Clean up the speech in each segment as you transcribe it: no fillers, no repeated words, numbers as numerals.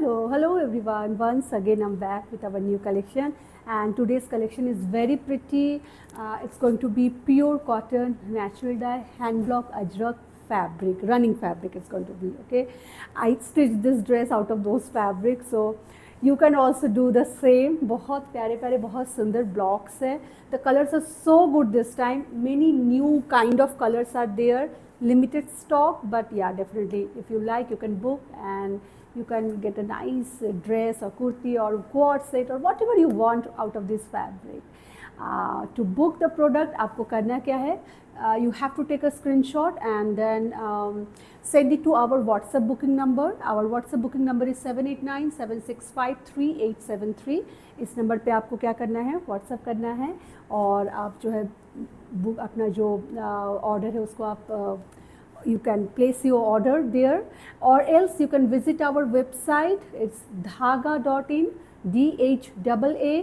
Hello everyone. Once again I'm back with our new collection, and today's collection is very pretty. It's going to be pure cotton, natural dye, hand block ajrak fabric, running fabric it's going to be, okay. I stitched this dress out of those fabrics, so you can also do the same. बहुत प्यारे प्यारे बहुत सुंदर blocks है. The colors are so good this time. Many new kind of colors are there. Limited stock, but yeah, definitely if you like you can book and you can get a nice dress or kurti or quad set or whatever you want out of this fabric. To book the product आपको करना क्या है, you have to take a screenshot and then send it to our WhatsApp booking number. Our WhatsApp booking number is 7897653873. इस number पे आपको क्या करना है, WhatsApp करना है और आप जो है बुक अपना जो ऑर्डर है उसको आप you can place your order there, or else you can visit our website. It's dhaga.in, DHAAGAA,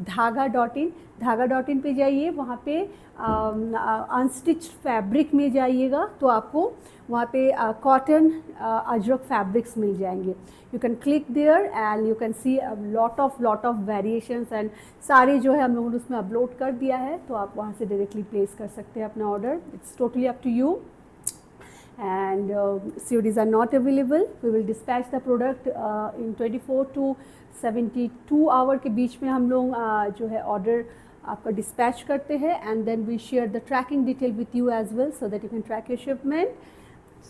धागा.in. धागा.in पे जाइए, वहाँ पे अनस्टिच्ड फैब्रिक में जाइएगा तो आपको वहाँ पे कॉटन अजरक फैब्रिक्स मिल जाएंगे. You can click there and you can see lot of variations and सारे जो है हम लोगों ने उसमें अपलोड कर दिया है, तो आप वहाँ से डायरेक्टली प्लेस कर सकते हैं अपना order. It's totally up to you. And CODs are not available. We will dispatch the product in 24 to 72 our के बीच में हम लोग जो है ऑर्डर आपका डिस्पैच करते हैं, and then we share the tracking detail with you as well so that you can track your shipment.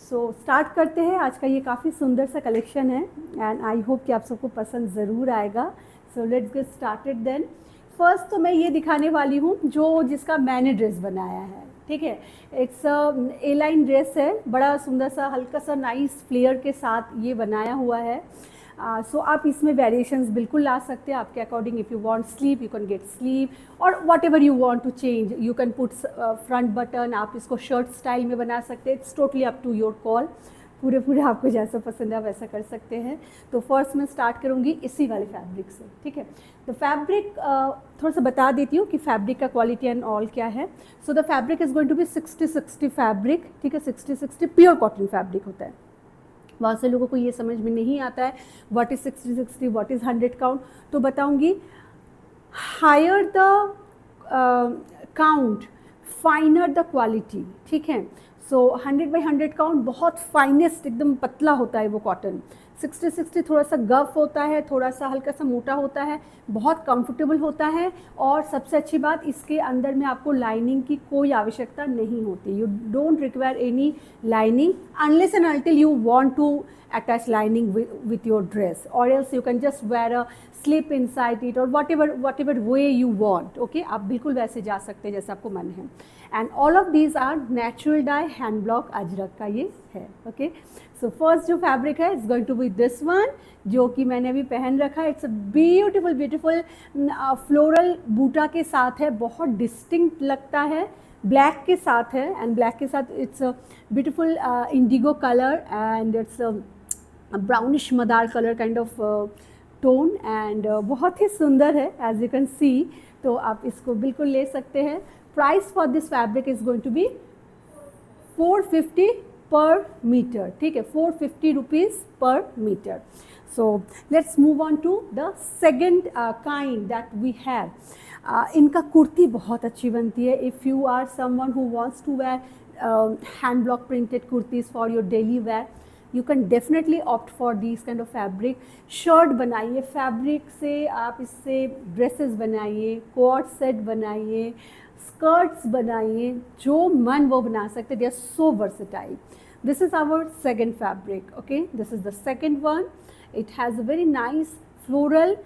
So start करते हैं. आज का ये काफ़ी सुंदर सा कलेक्शन है एंड आई होप कि आप सबको पसंद ज़रूर आएगा. So let's get started then. First तो मैं ये दिखाने वाली हूँ जिसका मैंने ड्रेस बनाया है, ठीक है. इट्स ए लाइन ड्रेस है, बड़ा सुंदर सा हल्का सा नाइस फ्लेयर के साथ ये बनाया हुआ है. सो आप इसमें वेरिएशंस बिल्कुल ला सकते हैं आपके according. If you want sleeve you can get sleeve, और whatever you want to change you can put front button. आप इसको शर्ट स्टाइल में बना सकते हैं. It's totally up to your call. पूरे आपको जैसा पसंद है आप वैसा कर सकते हैं. तो फर्स्ट मैं स्टार्ट करूँगी इसी वाले फैब्रिक से, ठीक है. तो फैब्रिक थोड़ा सा बता देती हूँ कि फैब्रिक का क्वालिटी एंड ऑल क्या है. So the fabric is going to be 60-60 fabric, ठीक है. 60-60 प्योर कॉटन फैब्रिक होता है. बहुत से लोगों को ये समझ में नहीं आता है what is 60-60, what is 100 count. तो बताऊँगी, higher the count finer the quality, ठीक है. सो 100/100 काउंट बहुत फाइनेस्ट एकदम पतला होता है वो कॉटन. 60-60 थोड़ा सा गफ होता है, थोड़ा सा हल्का सा मोटा होता है, बहुत कंफर्टेबल होता है. और सबसे अच्छी बात, इसके अंदर में आपको लाइनिंग की कोई आवश्यकता नहीं होती. You don't require any lining unless and until you want to attach lining with your dress, or else you can just wear a slip inside it or whatever way you want, okay. आप बिल्कुल वैसे जा सकते हैं जैसे आपको मन है. and all of these are natural dye hand block Ajrak का ये है, okay. so first जो फैब्रिक है it's going to be this one, जो कि मैंने अभी पहन रखा है. इट्स अ ब्यूटीफुल फ्लोरल बूटा के साथ है, बहुत डिस्टिंक्ट लगता है. ब्लैक के साथ है, एंड ब्लैक के साथ it's a beautiful Indigo colour and it's brownish Madar colour kind of tone, and बहुत ही सुंदर है एज यू कैन सी. तो आप इसको बिल्कुल ले सकते हैं. Price for this fabric is going to be 450 per metre, ठीक है. 450 rupees per metre. So let's move on to the second kind that we have. इनका कुर्ती बहुत अच्छी बनती है. If you are someone who wants to wear hand block printed kurtis for your daily wear, you can definitely opt for this kind of fabric. Shirt बनाइए fabric से, आप इससे dresses बनाइए, कोट सेट बनाइए, स्कर्ट्स बनाइए, जो मन वो बना सकते. They are so versatile. This is our second fabric, okay. This is the second one. It has a very nice floral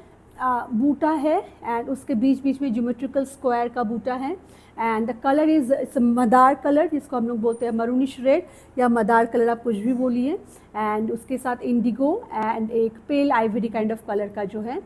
बूटा है, एंड उसके बीच में ज्योमेट्रिकल स्क्वायर का बूटा है. And the colour is it's Madar colour, जिसको हम लोग बोलते हैं मरूनिश रेड या मदार कलर, आप कुछ भी बोलिए. एंड उसके साथ इंडिगो एंड एक पेल आइवरी काइंड ऑफ कलर का जो है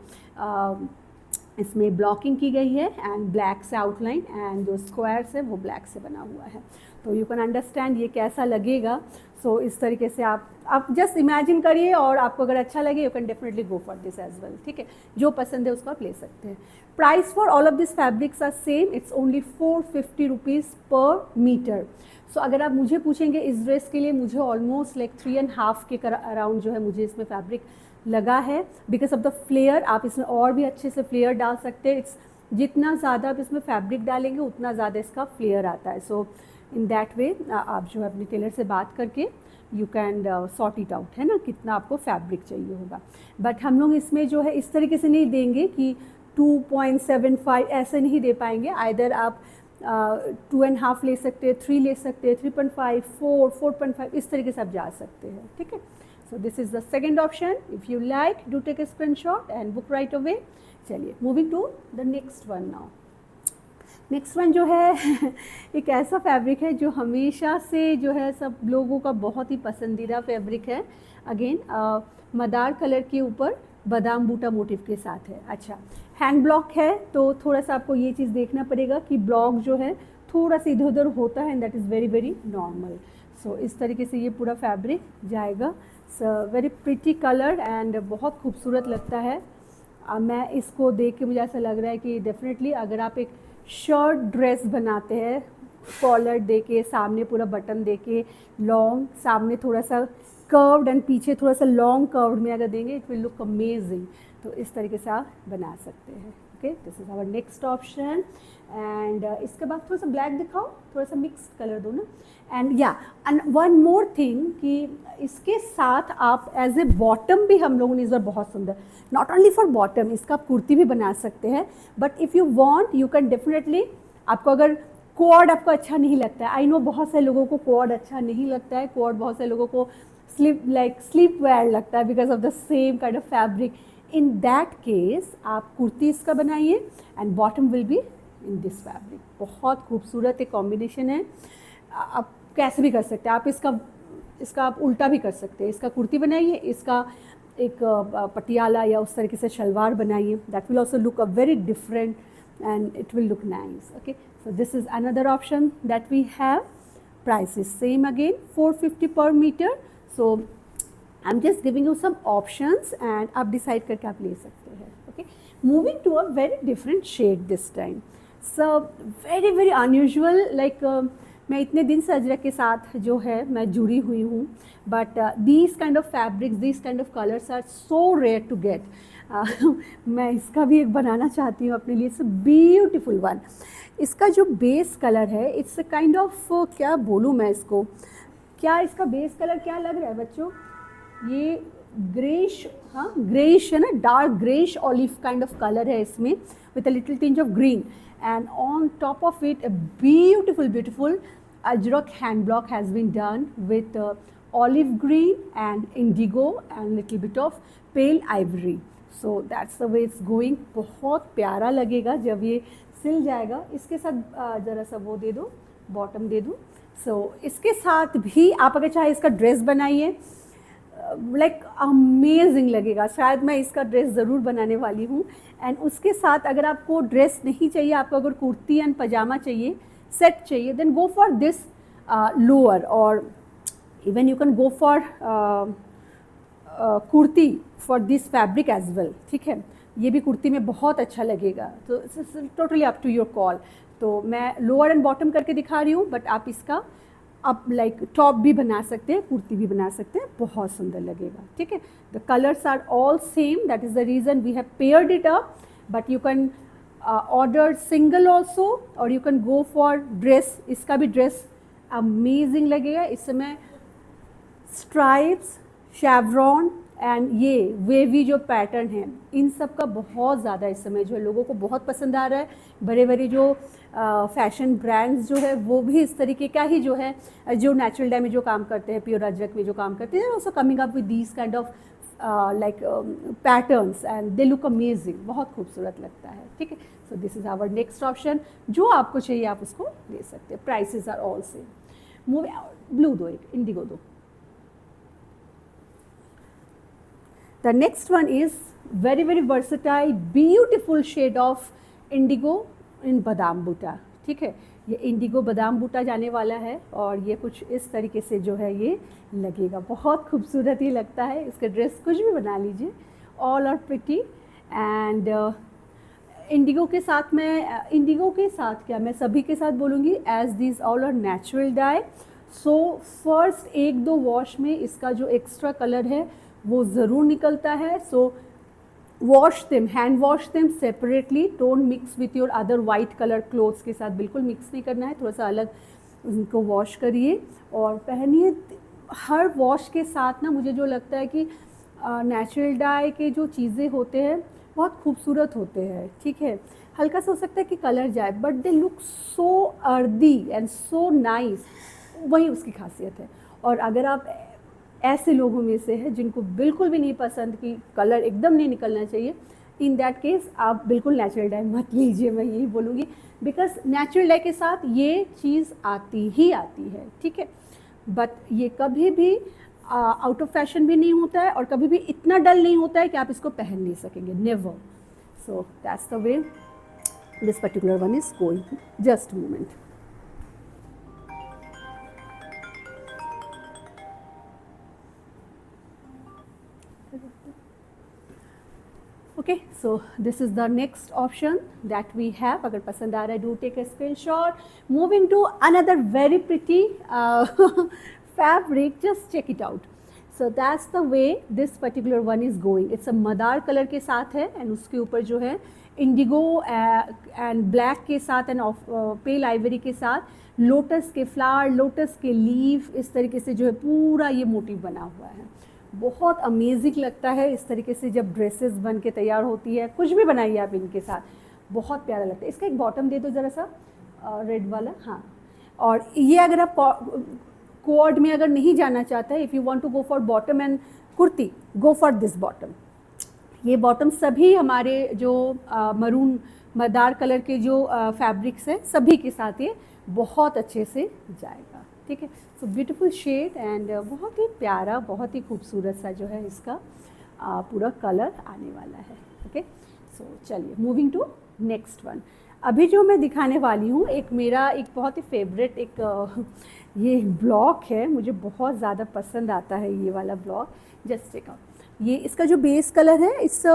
इसमें ब्लॉकिंग की गई है, एंड ब्लैक से आउटलाइन, एंड जो स्क्वायर्स है वो ब्लैक से बना हुआ है. तो यू कैन अंडरस्टैंड ये कैसा लगेगा. सो इस तरीके से आप जस्ट इमेजिन करिए, और आपको अगर अच्छा लगे you can definitely go for this as well, ठीक है, जो पसंद है उसको आप ले सकते हैं। Price for all of this fabrics are same, it's only 450 rupees per metre. So अगर आप मुझे पूछेंगे इस ड्रेस के लिए, मुझे ऑलमोस्ट लाइक 3.5 के अराउंड जो है मुझे इसमें फैब्रिक लगा है, बिकॉज ऑफ द फ्लेयर। आप इसमें और भी अच्छे से फ्लेयर डाल सकते हैं। इट्स जितना ज़्यादा आप इसमें फैब्रिक डालेंगे उतना ज़्यादा इसका फ्लेयर आता है। सो इन दैट वे आप जो है अपने टेलर से बात करके you can sort it out, है ना, कितना आपको फैब्रिक चाहिए होगा। बट हम लोग इसमें जो है इस तरीके से नहीं देंगे कि 2.75 ऐसे नहीं दे पाएंगे। आइदर आप 2.5 ले सकते हैं, 3 ले सकते हैं, 3.5, 4, 4.5, इस तरीके से आप जा सकते हैं, ठीक है। So this is the second option. If you like do take a screenshot and book right away. चलिए moving to the next one now. Next one जो है एक ऐसा फैब्रिक है जो हमेशा से जो है सब लोगों का बहुत ही पसंदीदा फैब्रिक है। अगेन मदार कलर के ऊपर बादाम बूटा मोटिव के साथ है। अच्छा, हैंड ब्लॉक है तो थोड़ा सा आपको ये चीज़ देखना पड़ेगा कि ब्लॉक जो है थोड़ा सा इधर उधर होता है, and that is very very normal. So इस तरीके से ये पूरा फैब्रिक जाएगा। वेरी प्रिटी कलर एंड बहुत खूबसूरत लगता है। मैं इसको देख के मुझे ऐसा लग रहा है कि डेफिनेटली अगर आप एक शर्ट ड्रेस बनाते हैं, कॉलर दे के, सामने पूरा बटन दे के, लॉन्ग, सामने थोड़ा सा कर्व्ड एंड पीछे थोड़ा सा लॉन्ग कर्व्ड में अगर देंगे इट विल लुक अमेजिंग। तो इस तरीके से आप बना सकते हैं। Okay, this is our next option. And इसके बाद थोड़ा सा ब्लैक दिखाओ, थोड़ा सा मिक्स कलर दो ना। एंड या एंड वन मोर थिंग कि इसके साथ आप एज ए बॉटम भी हम लोगों ने इस बार बहुत सुंदर, नॉट ओनली फॉर बॉटम, इसका आप कुर्ती भी बना सकते हैं। But if you want you can definitely, आपको अगर कोड आपको अच्छा नहीं लगता है, आई नो बहुत से लोगों को कोड अच्छा नहीं लगता है, कोड बहुत से लोगों को स्लीप वेयर लगता है because of the same kind of fabric. In that case आप कुर्ती इसका बनाइए and bottom will be in this fabric. बहुत खूबसूरत एक कॉम्बिनेशन है। आप कैसे भी कर सकते हैं, आप इसका आप उल्टा भी कर सकते हैं। इसका कुर्ती बनाइए, इसका एक पटियाला या उस तरीके से शलवार बनाइए, that will also look a very different and it will look nice. Okay, so this is another option that we have. Price is same again, 450 per meter. So I'm just giving you some options and आप decide करके आप ले सकते हैं. Okay, moving to a very different shade this time. So very unusual, like मैं इतने दिन से अजरक के साथ जो है मैं जुड़ी हुई हूँ, but these kind of fabrics, these kind of colors are so rare to get. मैं इसका भी एक बनाना चाहती हूँ अपने लिए। It's beautiful one. इसका जो बेस कलर है इट्स काइंड ऑफ, क्या बोलूँ मैं इसको, क्या इसका बेस कलर क्या लग रहा है बच्चों, ये ग्रेश, हाँ ग्रेश है ना, dark greyish olive kind of colour है इसमें with a little tinge of green, and on top of it a beautiful ajrakh hand block has been done with olive green and indigo and little bit of pale ivory. So that's the way it's going. बहुत प्यारा लगेगा जब ये सिल जाएगा। इसके साथ ज़रा सा वो दे दो, बॉटम दे दूँ। सो इसके साथ भी आप अगर चाहे इसका ड्रेस बनाइए, लाइक अमेजिंग लगेगा। शायद मैं इसका ड्रेस ज़रूर बनाने वाली हूँ। एंड उसके साथ अगर आपको ड्रेस नहीं चाहिए, आपको अगर कुर्ती एंड पजामा चाहिए, सेट चाहिए, then go for this lower, और even you can go for kurti for this fabric as well. ठीक है, ये भी कुर्ती में बहुत अच्छा लगेगा। तो totally up to your call. तो मैं लोअर एंड बॉटम करके दिखा रही हूँ, बट आप इसका आप लाइक टॉप भी बना सकते हैं, कुर्ती भी बना सकते हैं, बहुत सुंदर लगेगा। ठीक है, the colours are all same, that is the reason we have paired it up, but you can order single also, और you can go for dress. इसका भी ड्रेस अमेजिंग लगेगा। इस समय स्ट्राइप्स, शेवरॉन एंड ये वेवी जो pattern है, इन सब का बहुत ज़्यादा इस समय जो लोगों को बहुत पसंद आ रहा है। बड़े बड़े जो फैशन ब्रांड्स जो है वो भी इस तरीके का ही जो है, जो नेचुरल डाई में जो काम करते हैं, प्योर अजरक में जो काम करते हैं, also coming up with these kind of like patterns and they look amazing. बहुत खूबसूरत लगता है। ठीक है, so this is our next option. जो आपको चाहिए आप उसको ले सकते हैं। Prices are all same. Mauve blue दो, एक इंडिगो दो। The next one is very versatile, beautiful shade of indigo in badam butta. ठीक है, ये इंडिगो बादाम बूटा जाने वाला है और ये कुछ इस तरीके से जो है ये लगेगा, बहुत खूबसूरत ही लगता है। इसका ड्रेस कुछ भी बना लीजिए, all are pretty. And indigo के साथ मैं, इंडिगो के साथ क्या, मैं सभी के साथ बोलूँगी, as this all are natural dye. So first 1-2 wash में इसका जो एक्स्ट्रा कलर है वो ज़रूर निकलता है। So wash them, hand wash them separately, don't mix with your other white colour clothes के साथ, बिल्कुल मिक्स नहीं करना है, थोड़ा सा अलग उनको वॉश करिए और पहनिए। हर वॉश के साथ ना मुझे जो लगता है कि नेचुरल डाई के जो चीज़ें होते हैं बहुत खूबसूरत होते हैं, ठीक है। हल्का सा हो सकता है कि कलर जाए, but they look so earthy and so nice, वही उसकी खासियत है। और अगर आप ऐसे लोगों में से है जिनको बिल्कुल भी नहीं पसंद कि कलर एकदम नहीं निकलना चाहिए, इन दैट केस आप बिल्कुल नेचुरल डाई मत लीजिए, मैं यही बोलूँगी, बिकॉज नेचुरल डाई के साथ ये चीज़ आती ही आती है, ठीक है। बट ये कभी भी आउट ऑफ फैशन भी नहीं होता है और कभी भी इतना डल नहीं होता है कि आप इसको पहन नहीं सकेंगे, never. So that's the way this particular one is going. Just moment. Okay, so this is the next option that we have. अगर पसंद आ रहा है, do take a screenshot. Moving to another very pretty fabric, just check it out. So that's the way this particular one is going. It's a Madar colour के साथ है and उसके ऊपर जो है इंडिगो एंड ब्लैक के साथ and pale ivory के साथ लोटस के फ्लावर, लोटस के लीफ, इस तरीके से जो है पूरा ये मोटिव बना हुआ है। बहुत अमेजिंग लगता है इस तरीके से जब ड्रेसेस बन के तैयार होती है, कुछ भी बनाइए आप इनके साथ, बहुत प्यारा लगता है। इसका एक बॉटम दे दो ज़रा सा, रेड वाला, हाँ। और ये अगर आप कोड में अगर नहीं जाना चाहता है, if you want to go for bottom and kurti, go for this bottom. ये बॉटम सभी हमारे जो मरून मदार कलर के जो फैब्रिक्स हैं सभी के साथ ये बहुत अच्छे से जाएगा, ठीक है। सो ब्यूटीफुल शेड एंड बहुत ही प्यारा, बहुत ही खूबसूरत सा जो है इसका पूरा कलर आने वाला है, ओके। सो चलिए मूविंग टू नेक्स्ट वन। अभी जो मैं दिखाने वाली हूँ एक मेरा एक बहुत ही फेवरेट एक ये ब्लॉक है, मुझे बहुत ज़्यादा पसंद आता है ये वाला ब्लॉक। जस्ट चेक आउट, ये इसका जो बेस कलर है इट्स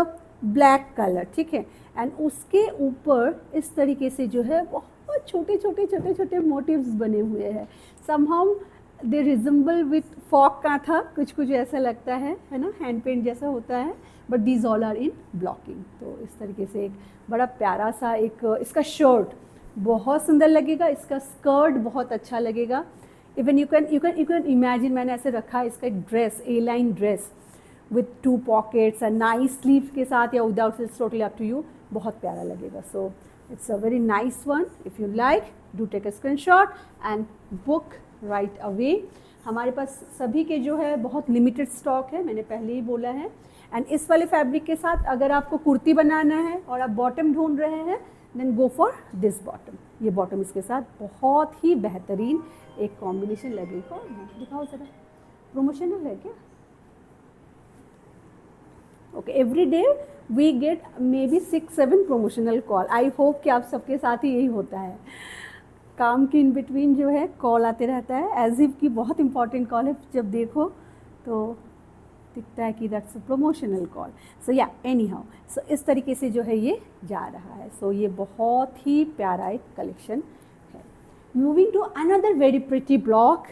ब्लैक कलर, ठीक है। एंड उसके ऊपर इस तरीके से जो है बहुत छोटे छोटे छोटे छोटे मोटिव्स बने हुए हैं। Somehow they resemble with folk का था, कुछ कुछ ऐसा लगता है ना, हैंड पेंट जैसा होता है, but these all are in blocking. तो इस तरीके से एक बड़ा प्यारा सा एक इसका शर्ट बहुत सुंदर लगेगा, इसका स्कर्ट बहुत अच्छा लगेगा। इवन यू कैन इमेजिन, मैंने ऐसे रखा है इसका एक dress, A line dress with 2 pockets and nice sleeve के साथ या without, it's totally up to you, बहुत प्यारा लगेगा। So it's a very nice one. If you like, do take a screenshot and book right away. हमारे पास सभी के जो है बहुत लिमिटेड स्टॉक है, मैंने पहले ही बोला है। एंड इस वाले फैब्रिक के साथ अगर आपको कुर्ती बनाना है और आप बॉटम ढूंढ रहे हैं, then go for this bottom. ये बॉटम इसके साथ बहुत ही बेहतरीन एक कॉम्बिनेशन लगेगा। दिखाओ ज़रा, प्रोमोशनल है क्या? Okay, every day we get maybe 6-7 promotional call. I hope कि आप सबके साथ ही यही होता है, काम की इन बिटवीन जो है कॉल आते रहता है, एज इफ की बहुत इंपॉर्टेंट कॉल है, जब देखो तो दिखता है कि दैट्स अ प्रोमोशनल कॉल। सो या एनी हाउ, सो इस तरीके से जो है ये जा रहा है। सो ये बहुत ही प्यारा एक कलेक्शन है। Moving to another very pretty block,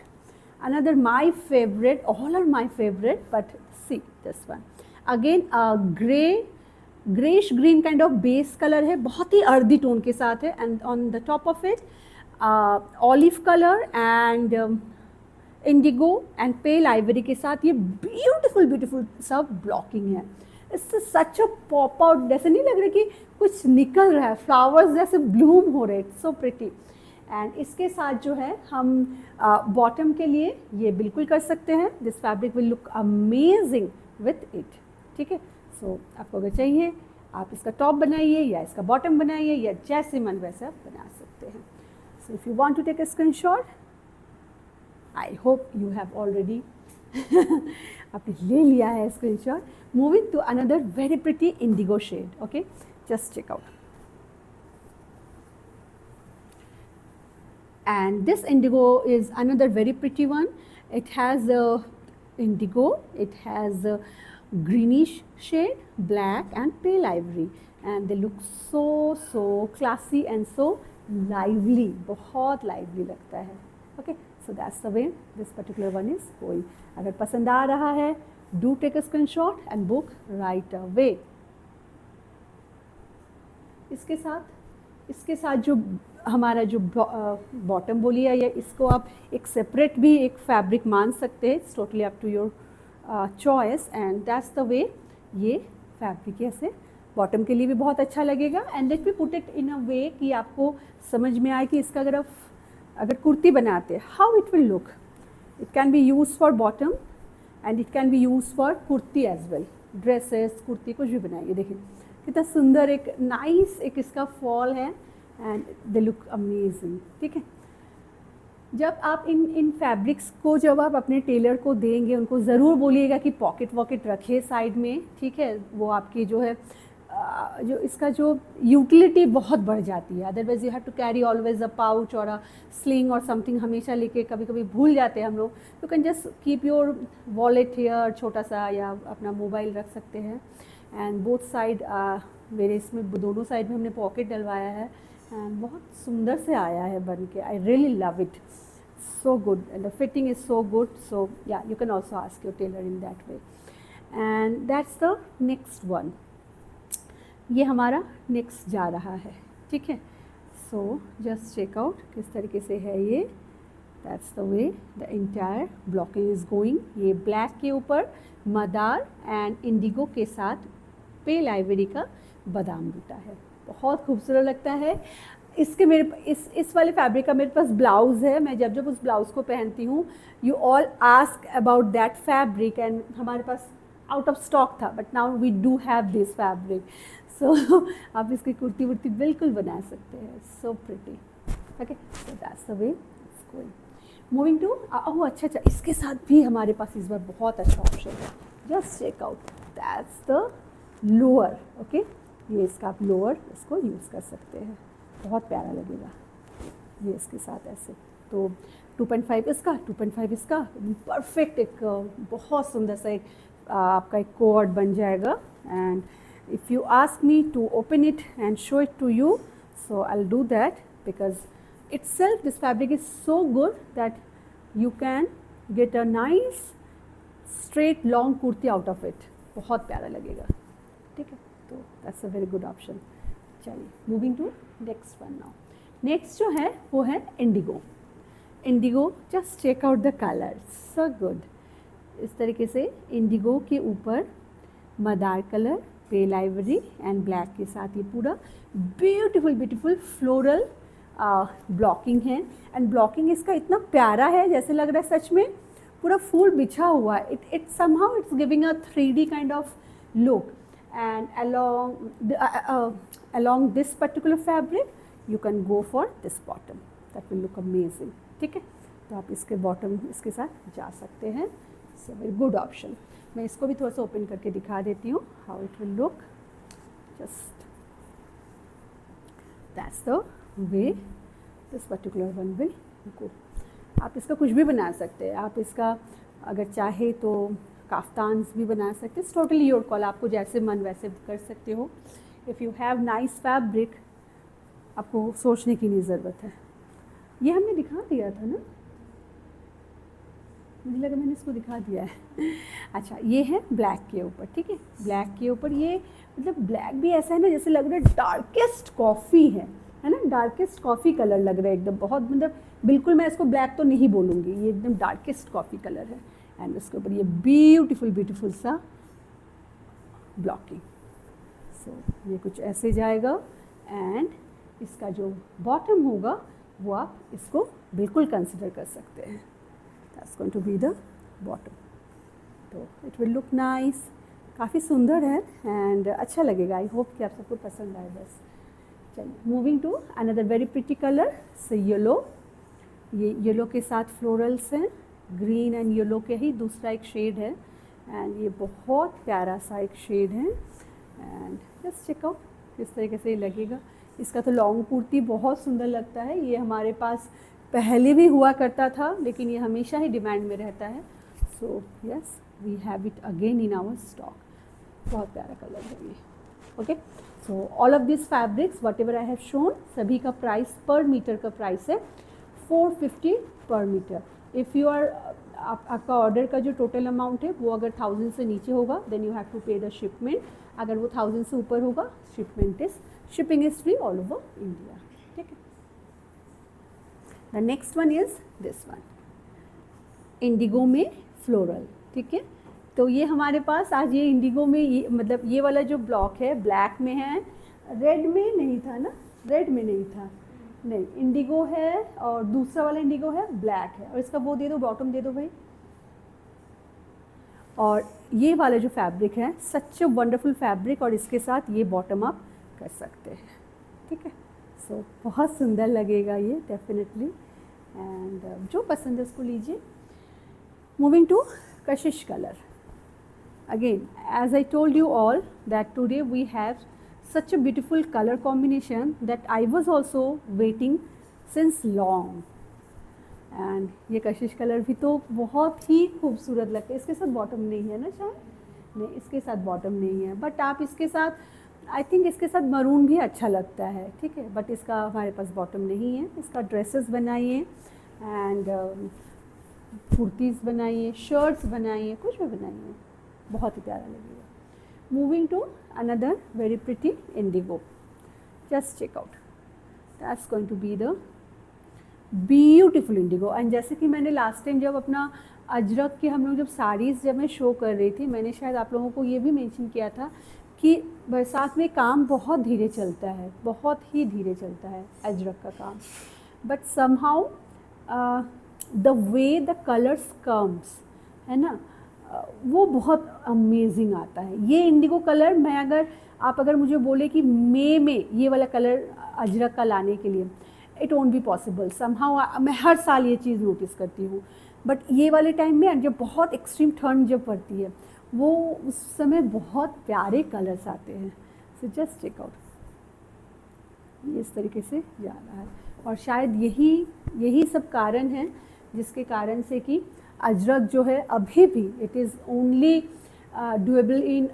another my favourite, all are my favourite, but see this one again greyish green kind of base colour है, बहुत ही अर्दी टोन के साथ है। And on the top of it olive colour and indigo and pale ivory के साथ ये beautiful beautiful सब ब्लॉकिंग है। इससे सच अ पॉप आउट, जैसे नहीं लग रहा कि कुछ निकल रहा है, फ्लावर्स जैसे ब्लूम हो रहे, सो प्रिटी। एंड इसके साथ जो है हम बॉटम के लिए ये बिल्कुल कर सकते हैं, this fabric will look amazing with it, ठीक है। सो आपको अगर चाहिए आप इसका टॉप बनाइए या इसका बॉटम बनाइए या जैसे मन वैसा बना सकते हैं। So if you want to take a screenshot, I hope you have already आपने ले लिया है screenshot. Moving to another very pretty indigo shade, okay, just check out. and this indigo is another very pretty one. It has indigo, it has greenish shade, black and pale ivory, and they look so classy and so lively, बहुत lively लगता है. Okay, so that's the way this particular one is going. अगर पसंद आ रहा है, do take a screenshot and book right away. इसके साथ जो हमारा जो बॉटम बोली है, या इसको आप एक सेपरेट भी एक फैब्रिक मान सकते हैं. It's totally up to your choice, and that's the way. ये फैब्रिक ऐसे बॉटम के लिए भी बहुत अच्छा लगेगा. And let me put it in a way कि आपको समझ में आए कि इसका अगर कुर्ती बनाते हैं, how it will look. It can be use for bottom and it can be use for kurti as well. Dresses, kurti, कुछ भी बनाइए. देखिए कितना सुंदर एक नाइस एक इसका फॉल है, एंड दे लुक अमेजिंग. ठीक है, जब आप इन फैब्रिक्स को जब आप अपने टेलर को देंगे, उनको ज़रूर बोलिएगा कि पॉकेट वॉकेट रखे साइड में. ठीक है, वो आपकी जो है जो इसका जो यूटिलिटी बहुत बढ़ जाती है. Otherwise you have to carry always a pouch और अ स्लिंग और समथिंग, हमेशा लेके कभी कभी भूल जाते हैं हम लोग. You can just keep your wallet here, छोटा सा, या अपना मोबाइल रख सकते हैं. एंड बोथ साइड मेरे इसमें दोनों साइड में हमने पॉकेट डलवाया है, एंड बहुत सुंदर से आया है बन के. I really love it, so good, and the fitting is so good. So yeah you can also ask your tailor in that way. And that's the next one. ये हमारा नेक्स्ट जा रहा है. ठीक है, सो जस्ट चेक आउट किस तरीके से है ये. That's the way the entire blocking is going. ये ब्लैक के ऊपर मदार एंड इंडिगो के साथ पेल आइवरी का बादाम बूटा है. बहुत खूबसूरत लगता है. इसके मेरे इस वाले फैब्रिक का मेरे पास ब्लाउज़ है. मैं जब उस ब्लाउज़ को पहनती हूँ, you all ask about that fabric, and हमारे पास आउट ऑफ स्टॉक था, but now we do have this fabric. So आप इसकी कुर्ती वुर्ती बिल्कुल बना सकते हैं. So pretty. Okay, so that's the way it's going. Moving to oh अच्छा, इसके साथ भी हमारे पास इस बार बहुत अच्छा ऑप्शन है. Just check out, that's the lower. Okay, ये इसका आप लोअर इसको यूज़ कर सकते हैं, बहुत प्यारा लगेगा ये इसके साथ ऐसे. तो 2.5 इसका, 2.5 इसका, परफेक्ट एक बहुत सुंदर सा एक आपका एक कोड बन जाएगा. And if you ask me to open it and show it to you, so I'll do that, because itself this fabric is so good that you can get a nice straight long kurti out of it. बहुत प्यारा लगेगा. ठीक है, तो that's a very good option. चलिए, moving to next one now. Next जो है वो है indigo. Indigo, just check out the color, so good. इस तरीके से indigo के ऊपर madder colour, pale ivory and black के साथ ये पूरा ब्यूटीफुल फ्लोरल ब्लॉकिंग है. एंड ब्लॉकिंग इसका इतना प्यारा है, जैसे लग रहा है सच में पूरा फूल बिछा हुआ है. It somehow it's giving a 3D kind of look. And along this particular fabric you can go for this bottom, that will look amazing. ठीक है, तो आप इसके बॉटम इसके साथ जा सकते हैं. So very good option. मैं इसको भी थोड़ा सा ओपन करके दिखा देती हूँ, how it will look. Just that's the way this particular one will go. आप इसका कुछ भी बना सकते हैं. आप इसका अगर चाहे तो काफ्तान्स भी बना सकते हैं. टोटली योर कॉल, आपको जैसे मन वैसे कर सकते हो. If you have nice fabric, आपको सोचने की नहीं ज़रूरत है. ये हमने दिखा दिया था ना, मुझे लगा मैंने इसको दिखा दिया है. अच्छा, ये है ब्लैक के ऊपर. ठीक है, ब्लैक के ऊपर ये मतलब ब्लैक भी ऐसा है ना जैसे लग रहा है डार्केस्ट कॉफ़ी है ना, डार्केस्ट कॉफ़ी कलर लग रहा है एकदम. बहुत मतलब बिल्कुल मैं इसको ब्लैक तो नहीं बोलूँगी, ये एकदम डार्केस्ट कॉफ़ी कलर है. एंड उसके ऊपर ये ब्यूटीफुल सा ब्लॉकिंग. सो ये कुछ ऐसे जाएगा. एंड इसका जो बॉटम होगा वो आप इसको बिल्कुल कंसिडर कर सकते हैं. That's going to be the bottom. तो it will look nice. काफ़ी सुंदर है एंड अच्छा लगेगा. आई होप कि आप सबको पसंद आए. बस चलिए, moving to another very pretty colour, say yellow. ये येलो के साथ फ्लोरल्स हैं, ग्रीन एंड येलो के ही दूसरा एक शेड है. एंड ये बहुत प्यारा सा एक शेड है. एंड जस्ट चेक आउट किस तरीके से ये लगेगा. इसका तो लॉन्ग कुर्ती बहुत सुंदर लगता है. ये हमारे पास पहले भी हुआ करता था, लेकिन ये हमेशा ही डिमांड में रहता है. So yes, we have it again in our stock. बहुत प्यारा कलर है ये. Okay, so all of this fabrics whatever I have shown, सभी का प्राइस पर मीटर का प्राइस है 450 per metre. If you are, आपका ऑर्डर का जो टोटल अमाउंट है वो अगर 1000 से नीचे होगा देन यू हैव टू पे द शिपमेंट. अगर वो 1000 से ऊपर होगा shipping is free all over India. ठीक है. The next one is this one, Indigo में फ्लोरल. ठीक है, तो ये हमारे पास आज ये इंडिगो में, ये मतलब ये वाला जो ब्लॉक है ब्लैक में है, रेड में नहीं था ना, रेड में नहीं था, नहीं, इंडिगो है और दूसरा वाला इंडिगो है, ब्लैक है. और इसका वो दे दो, बॉटम दे दो भाई. और ये वाला जो फैब्रिक है सच अ वंडरफुल फैब्रिक, और इसके साथ ये बॉटम आप कर सकते हैं. ठीक है, सो बहुत सुंदर लगेगा ये डेफिनेटली. एंड जो पसंद है उसको लीजिए. Moving to Kashish colour. Again, as I told you all that today we have such a beautiful color combination that I was also waiting since long. And ये कशिश कलर भी तो बहुत ही खूबसूरत लगता है. इसके साथ बॉटम नहीं है ना शायद, नहीं इसके साथ बॉटम नहीं है, बट आप इसके साथ आई थिंक इसके साथ मरून भी अच्छा लगता है. ठीक है, बट इसका हमारे पास बॉटम नहीं है. इसका ड्रेसेस बनाइए एंड कुर्तीज़ बनाइए, शर्ट्स बनाइए, कुछ भी बनाइए, बहुत ही प्यारा लगेगा. Moving to another very pretty indigo. Just check out, that's going to be the beautiful indigo. And जैसे कि मैंने लास्ट टाइम जब अपना अजरक के हम लोग जब साड़ीज़ जब मैं शो कर रही थी, मैंने शायद आप लोगों को ये भी मेंशन किया था कि बरसात में काम बहुत धीरे चलता है, बहुत ही धीरे चलता है अजरक का काम. But somehow the way the colours comes है ना, वो बहुत अमेजिंग आता है. ये इंडिगो कलर मैं अगर मुझे बोले कि मई में ये वाला कलर अजरक का लाने के लिए, it won't be possible. Somehow मैं हर साल ये चीज़ नोटिस करती हूँ, बट ये वाले टाइम में जब बहुत एक्सट्रीम ठंड जब पड़ती है वो उस समय बहुत प्यारे कलर्स आते हैं. सो जस्ट चेक आउट, ये इस तरीके से जा रहा है. और शायद यही सब कारण है जिसके कारण से कि अजरक जो है अभी भी it is only doable in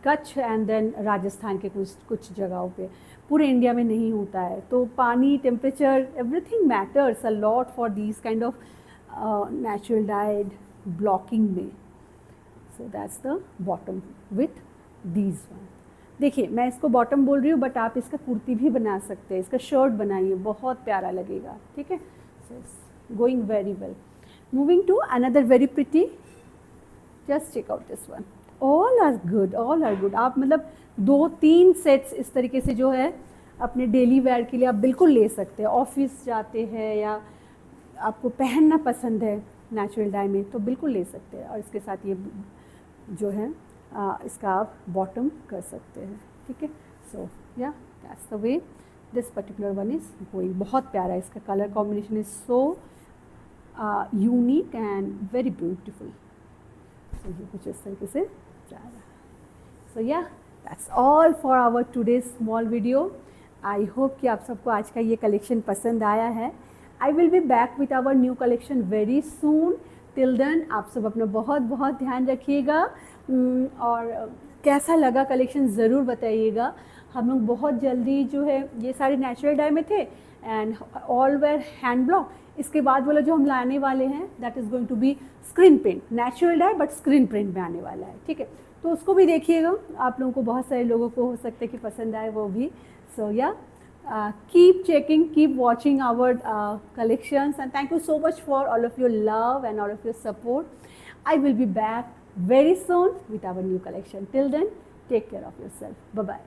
Kutch and then Rajasthan के कुछ जगहों पे, पूरे इंडिया में नहीं होता है. तो पानी, temperature, everything matters a lot for these kind of natural dyed blocking में. So that's the bottom with these one. देखिए मैं इसको बॉटम बोल रही हूँ, बट आप इसका कुर्ती भी बना सकते हैं, इसका शर्ट बनाइए, बहुत प्यारा लगेगा. ठीक है, so going very well. Moving to another very pretty, just check out this one. All are good, all are good. आप मतलब 2-3 सेट्स इस तरीके से जो है अपने डेली वेयर के लिए आप बिल्कुल ले सकते हैं. ऑफिस जाते हैं या आपको पहनना पसंद है नेचुरल डाई में तो बिल्कुल ले सकते हैं. और इसके साथ ये जो है इसका आप बॉटम कर सकते हैं. ठीक है, so yeah that's the way this particular one is going. बहुत प्यारा, इसका colour combination is so unique and very beautiful. So ये कुछ इस तरीके से जा रहा है. So yeah that's all for our today's small video. I hope कि आप सबको आज का ये कलेक्शन पसंद आया है. I will be back with our new collection very soon. Till then आप सब अपना बहुत बहुत ध्यान रखिएगा और कैसा लगा कलेक्शन ज़रूर बताइएगा. हम लोग बहुत जल्दी जो है ये सारे नेचुरल डाई में थे and all were hand block. इसके बाद वाला जो हम लाने वाले हैं that is going to be screen print, natural dye but screen print में आने वाला है. ठीक है, तो उसको भी देखिएगा. आप लोगों को, बहुत सारे लोगों को हो सकता है कि पसंद आए वो भी. सो या keep checking, keep watching our collections, and thank you so much for all of your love and all of your support. I will be back very soon with our new collection. Till then, take care of yourself. Bye bye.